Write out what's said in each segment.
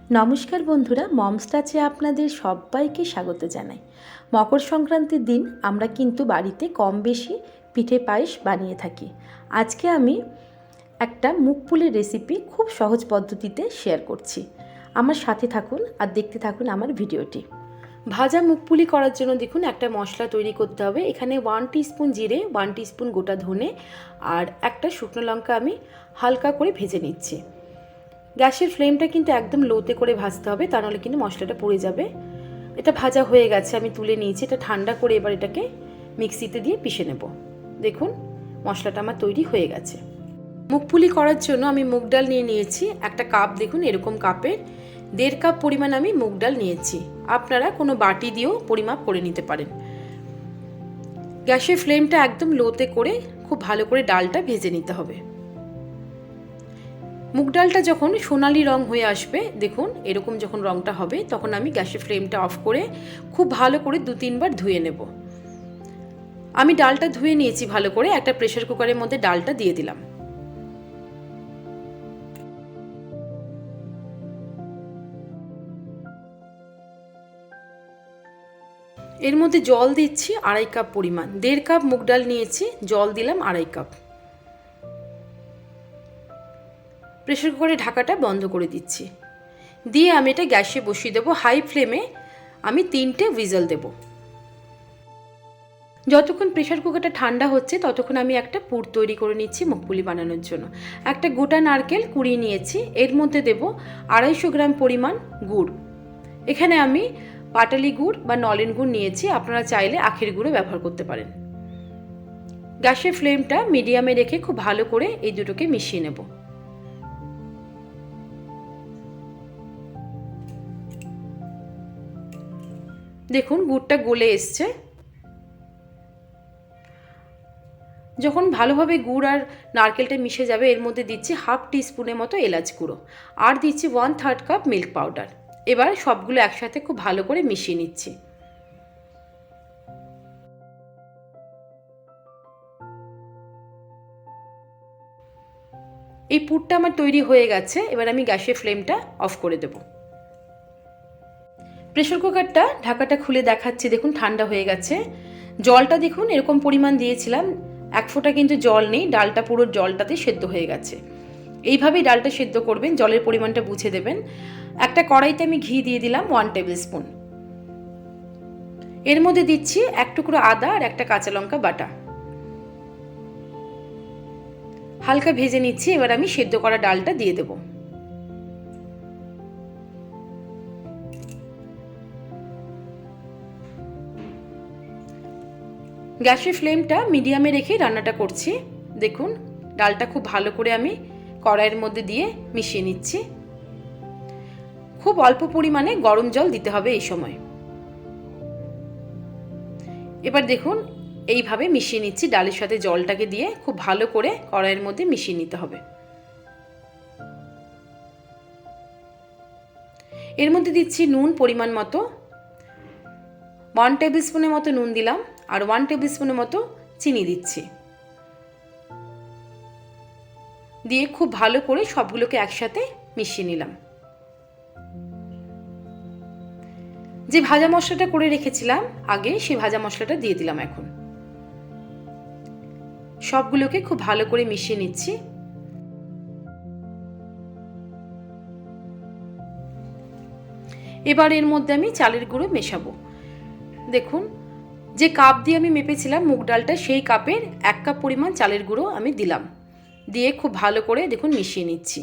নমস্কার বন্ধুরা, মমস টাচে আপনাদের সবাইকে স্বাগত জানাই। মকর সংক্রান্তির দিন আমরা কিন্তু বাড়িতে কম বেশি পিঠে পায়েস বানিয়ে থাকি। আজকে আমি একটা মুগ পুলির রেসিপি খুব সহজ পদ্ধতিতে শেয়ার করছি। আমার সাথে থাকুন আর দেখতে থাকুন আমার ভিডিওটি। ভাজা মুগ পুলি করার জন্য দেখুন একটা মশলা তৈরি করতে হবে। এখানে 1 টিস্পুন জিরে, 1 টিস্পুন গোটা ধনে আর একটা শুকনো লঙ্কা আমি হালকা করে ভেজে নিচ্ছি। গ্যাসের ফ্লেমটা কিন্তু একদম লোতে করে ভাজতে হবে, তা নাহলে কিন্তু মশলাটা পুড়ে যাবে। এটা ভাজা হয়ে গেছে, আমি তুলে নিয়েছি। এটা ঠান্ডা করে এবার এটাকে মিক্সিতে দিয়ে পিষে নেব। দেখুন মশলাটা আমার তৈরি হয়ে গেছে। মুগ পুলি করার জন্য আমি মুগ ডাল নিয়ে নিয়েছি একটা কাপ। দেখুন এরকম কাপের 1.5 কাপ পরিমাণ আমি মুগ ডাল নিয়েছি। আপনারা কোনো বাটি দিয়েও পরিমাপ করে নিতে পারেন। গ্যাসের ফ্লেমটা একদম লোতে করে খুব ভালো করে ডালটা ভেজে নিতে হবে। মুগ ডালটা যখন সোনালি রং হয়ে আসবে, দেখুন এরকম যখন রংটা হবে, তখন আমি গ্যাসের ফ্লেমটা অফ করে খুব ভালো করে 2-3 বার ধুয়ে নেব। আমি ডালটা ধুয়ে নিয়েছি ভালো করে। একটা প্রেসার কুকারের মধ্যে ডালটা দিয়ে দিলাম। এর মধ্যে জল দিচ্ছি 2.5 কাপ পরিমাণ। 1.5 কাপ মুগ ডাল নিয়েছি, জল দিলাম 2.5 কাপ। প্রেসার কুকারে ঢাকাটা বন্ধ করে দিচ্ছি। দিয়ে আমি এটা গ্যাসে বসিয়ে দেবো। হাই ফ্লেমে আমি 3টে হুইসেল দেব। যতক্ষণ প্রেসার কুকারটা ঠান্ডা হচ্ছে ততক্ষণ আমি একটা পুর তৈরি করে নিচ্ছি মুগ পুলি বানানোর জন্য। একটা গোটা নারকেল কুড়িয়ে নিয়েছি। এর মধ্যে দেব 250 গ্রাম পরিমাণ গুড়। এখানে আমি পাটালি গুড় বা নলেন গুড় নিয়েছি, আপনারা চাইলে আখের গুঁড়ো ব্যবহার করতে পারেন। গ্যাসের ফ্লেমটা মিডিয়ামে রেখে খুব ভালো করে এই দুটোকে মিশিয়ে নেব। দেখুন গুড়টা গলে এসছে। যখন ভালোভাবে গুড় আর নারকেলটা মিশে যাবে, এর মধ্যে দিচ্ছি 1/2 টিস্পুনের মতো এলাচ গুঁড়ো আর দিচ্ছি 1/3 কাপ মিল্ক পাউডার। এবার সবগুলো একসাথে খুব ভালো করে মিশিয়ে নিচ্ছি। এই পুরটা আমার তৈরি হয়ে গেছে। এবার আমি গ্যাসের ফ্লেমটা অফ করে দেব। প্রেসার কুকারটা ঢাকাটা খুলে দেখাচ্ছি। দেখুন ঠান্ডা হয়ে গেছে। জলটা দেখুন এরকম পরিমাণ দিয়েছিলাম, 1 ফোঁটা কিন্তু জল নেই। ডালটা পুরো জলটাতে সেদ্ধ হয়ে গেছে। এইভাবেই ডালটা সেদ্ধ করবেন, জলের পরিমাণটা বুঝে দেবেন। একটা কড়াইতে আমি ঘি দিয়ে দিলাম 1 টেবিল স্পুন। এর মধ্যে দিচ্ছি 1 টুকরো আদা আর একটা কাঁচা লঙ্কা বাটা। হালকা ভেজে নিচ্ছি। এবার আমি সেদ্ধ করা ডালটা দিয়ে দেব। গ্যাসের ফ্লেমটা মিডিয়ামে রেখে রান্নাটা করছি। দেখুন ডালটা খুব ভালো করে আমি কড়াইয়ের মধ্যে দিয়ে মিশিয়ে নিচ্ছি। খুব অল্প পরিমাণে গরম জল দিতে হবে এই সময়। এবার দেখুন এইভাবে মিশিয়ে নিচ্ছি। ডালের সাথে জলটাকে দিয়ে খুব ভালো করে কড়াইয়ের মধ্যে মিশিয়ে নিতে হবে। এর মধ্যে দিচ্ছি নুন পরিমাণ মতো। 1 টেবিল স্পুনের মতো নুন দিলাম আর 1 টেবিল স্পুনের মতো চিনি দিচ্ছি। দিয়ে খুব ভালো করে সবগুলোকে একসাথে মিশিয়ে নিলাম। যে ভাজা মশলাটা করে রেখেছিলাম আগে, সেই ভাজা মশলাটা দিয়ে দিলাম। এখন সবগুলোকে খুব ভালো করে মিশিয়ে নিচ্ছি। এবার এর মধ্যে আমি চালের গুঁড়ো মেশাবো। দেখুন যে কাপ দিয়ে আমি মেপেছিলাম মুগ ডালটা, সেই কাপের 1 কাপ পরিমাণ চালের গুঁড়ো আমি দিলাম। দিয়ে খুব ভালো করে দেখুন মিশিয়ে নিচ্ছি।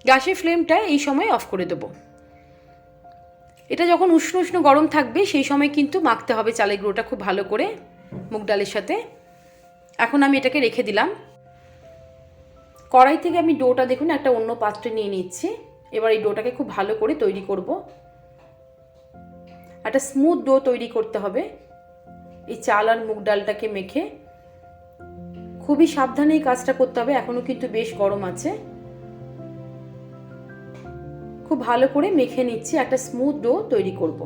গ্যাসের ফ্লেমটা এই সময় অফ করে দেবো। এটা যখন উষ্ণ উষ্ণ গরম থাকবে সেই সময় কিন্তু মাখতে হবে চালের গুঁড়োটা খুব ভালো করে মুগ ডালের সাথে। এখন আমি এটাকে রেখে দিলাম। কড়াই থেকে আমি ডোটা দেখুন একটা অন্য পাত্রে নিয়ে নিচ্ছি। এবার এই ডোটাকে খুব ভালো করে তৈরি করব। একটা স্মুথ ডো তৈরি করতে হবে। এই চাল আর মুগ ডালটাকে মেখে খুবই সাবধানে এই কাজটা করতে হবে। এখনো কিন্তু বেশ গরম আছে। খুব ভালো করে মেখে নিচ্ছি। একটা স্মুথ ডো তৈরি করব।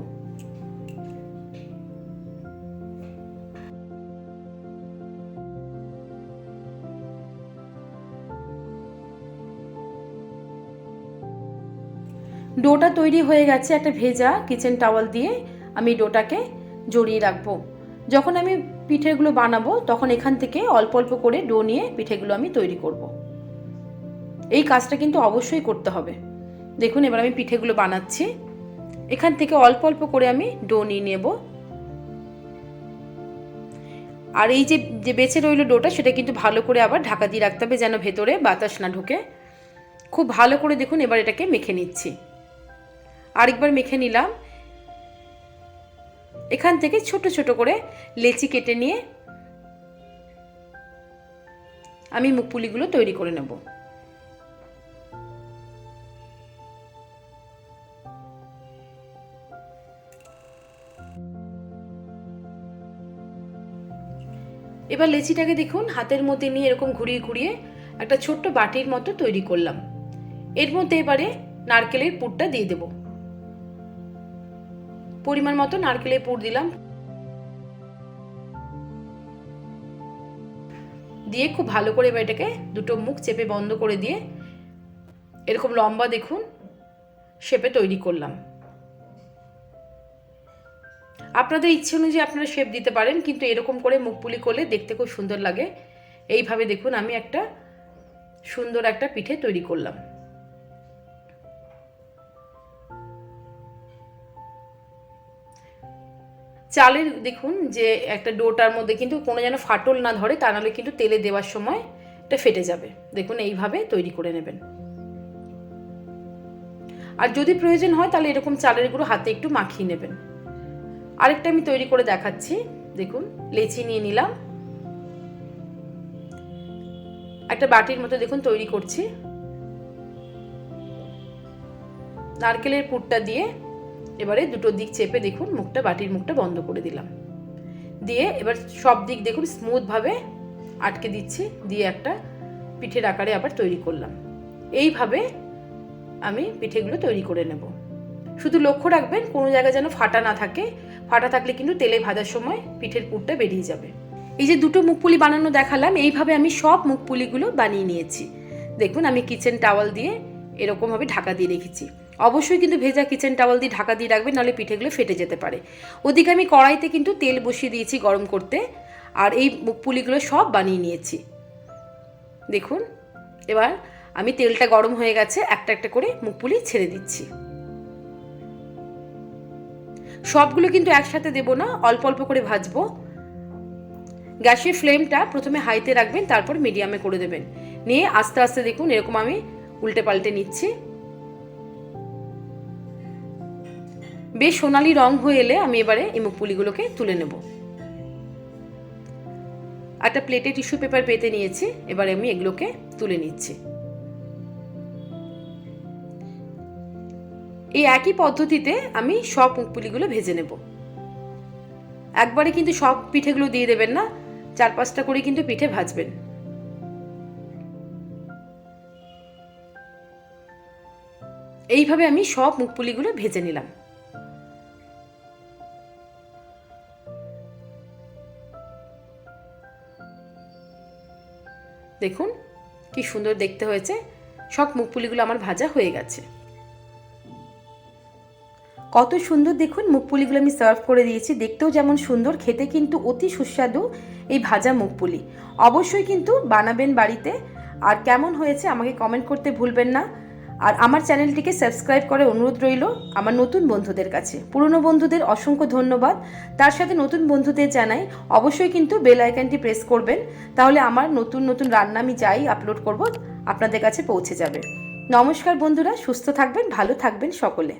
ডোটা তৈরি হয়ে গেছে। একটা ভেজা কিচেন টাওয়াল দিয়ে আমি ডোটাকে জড়িয়ে রাখবো। যখন আমি পিঠেগুলো বানাবো তখন এখান থেকে অল্প অল্প করে ডো নিয়ে পিঠেগুলো আমি তৈরি করব। এই কাজটা কিন্তু অবশ্যই করতে হবে। দেখুন এবার আমি পিঠেগুলো বানাচ্ছি। এখান থেকে অল্প অল্প করে আমি ডো নিয়ে নেব। আর এই যে বেঁচে রইল ডোটা, সেটা কিন্তু ভালো করে আবার ঢাকা দিয়ে রাখতে হবে যেন ভেতরে বাতাস না ঢোকে। খুব ভালো করে দেখুন এবার এটাকে মেখে নিচ্ছি। আরেকবার মেখে নিলাম। এখান থেকে ছোট ছোট করে লেচি কেটে নিয়ে আমি মুখপুলিগুলো তৈরি করে নেব। এবার লেচিটাকে দেখুন হাতের মধ্যে নিয়ে এরকম ঘুরিয়ে ঘুরিয়ে একটা ছোট্ট বাটির মতো তৈরি করলাম। এর মধ্যে এবারে নারকেলের পুরটা দিয়ে দেব। পরিমাণ মতো নারকেলের পুর দিলাম, দিয়ে খুব ভালো করে এবার এটাকে দুটো মুখ চেপে বন্ধ করে দিয়ে এরকম লম্বা দেখুন শেপে তৈরি করলাম। আপনাদের ইচ্ছে অনুযায়ী আপনারা শেপ দিতে পারেন, কিন্তু এরকম করে মুখপুলি করলে দেখতে খুব সুন্দর লাগে। এইভাবে দেখুন আমি একটা সুন্দর একটা পিঠে তৈরি করলাম। চালের দেখুন যে একটা ডোটার মধ্যে কিন্তু কোনো যেন ফাটল না ধরে, তা নাহলে কিন্তু তেলে দেওয়ার সময় এটা ফেটে যাবে। দেখুন এইভাবে তৈরি করে নেবেন। আর যদি প্রয়োজন হয় তাহলে এরকম চালের গুঁড়ো হাতে একটু মাখিয়ে নেবেন। আরেকটা আমি তৈরি করে দেখাচ্ছি। দেখুন লেচি নিয়ে নিলাম, একটা বাটির মতো দেখুন তৈরি করছি। নারকেলের পুরটা দিয়ে এবারে দুটো দিক চেপে দেখুন মুখটা, বাটির মুখটা বন্ধ করে দিলাম। দিয়ে এবার সব দিক দেখুন স্মুথভাবে আটকে দিচ্ছি, দিয়ে একটা পিঠের আকারে আবার তৈরি করলাম। এইভাবে আমি পিঠেগুলো তৈরি করে নেব। শুধু লক্ষ্য রাখবেন কোনো জায়গায় যেন ফাটা না থাকে। ফাটা থাকলে কিন্তু তেলে ভাজার সময় পিঠের পুরটা বেরিয়ে যাবে। এই যে দুটো মুখপুলি বানানো দেখালাম, এইভাবে আমি সব মুখপুলিগুলো বানিয়ে নিয়েছি। দেখুন আমি কিচেন টাওয়াল দিয়ে এরকমভাবে ঢাকা দিয়ে রেখেছি। অবশ্যই কিন্তু ভেজা কিচেন টাওয়াল দিয়ে ঢাকা দিয়ে রাখবেন, নাহলে পিঠেগুলো ফেটে যেতে পারে। ওদিকে আমি কড়াইতে কিন্তু তেল বসিয়ে দিয়েছি গরম করতে, আর এই মুখপুলিগুলো সব বানিয়ে নিয়েছি। দেখুন এবার আমি তেলটা গরম হয়ে গেছে, একটা একটা করে মুখপুলি ছেড়ে দিচ্ছি। সবগুলো কিন্তু একসাথে দেব না, অল্প অল্প করে ভাজবো। গ্যাসের ফ্লেমটা প্রথমে হাইতে রাখবেন, তারপর মিডিয়ামে করে দেবেন। নিয়ে আস্তে আস্তে দেখুন এরকম আমি উল্টে পাল্টে নিচ্ছি। বেশ সোনালি রং হয়ে এলে আমি এবারে এই মুখপুলিগুলোকে তুলে নেব। একটা প্লেটে টিস্যু পেপার পেতে নিয়েছি, এবারে আমি এগুলোকে তুলে নিচ্ছি। এই একই পদ্ধতিতে আমি সব মুখপুলিগুলো ভেজে নেব। একবারে কিন্তু সব পিঠেগুলো দিয়ে দেবেন না, 4-5টা করে কিন্তু পিঠে ভাজবেন। এইভাবে আমি সব মুখপুলিগুলো ভেজে নিলাম। দেখুন কি সুন্দর দেখতে হয়েছে। সব মুখপুলিগুলো আমার ভাজা হয়ে গেছে। কত সুন্দর দেখুন মুখপুলিগুলো আমি সার্ভ করে দিয়েছি। দেখতেও যেমন সুন্দর, খেতে কিন্তু অতি সুস্বাদু এই ভাজা মুখপুলি। অবশ্যই কিন্তু বানাবেন বাড়িতে। আর কেমন হয়েছে আমাকে কমেন্ট করতে ভুলবেন না। আর আমার চ্যানেলটিকে সাবস্ক্রাইব করে অনুরোধ রইল আমার নতুন বন্ধুদের কাছে। পুরনো বন্ধুদের অসংখ্য ধন্যবাদ। তার সাথে নতুন বন্ধুদের জানাই অবশ্যই কিন্তু বেল আইকনটি প্রেস করবেন, তাহলে আমার নতুন নতুন রান্না আমি যাই আপলোড করব আপনাদের কাছে পৌঁছে যাবে। নমস্কার বন্ধুরা, সুস্থ থাকবেন, ভালো থাকবেন সকলে।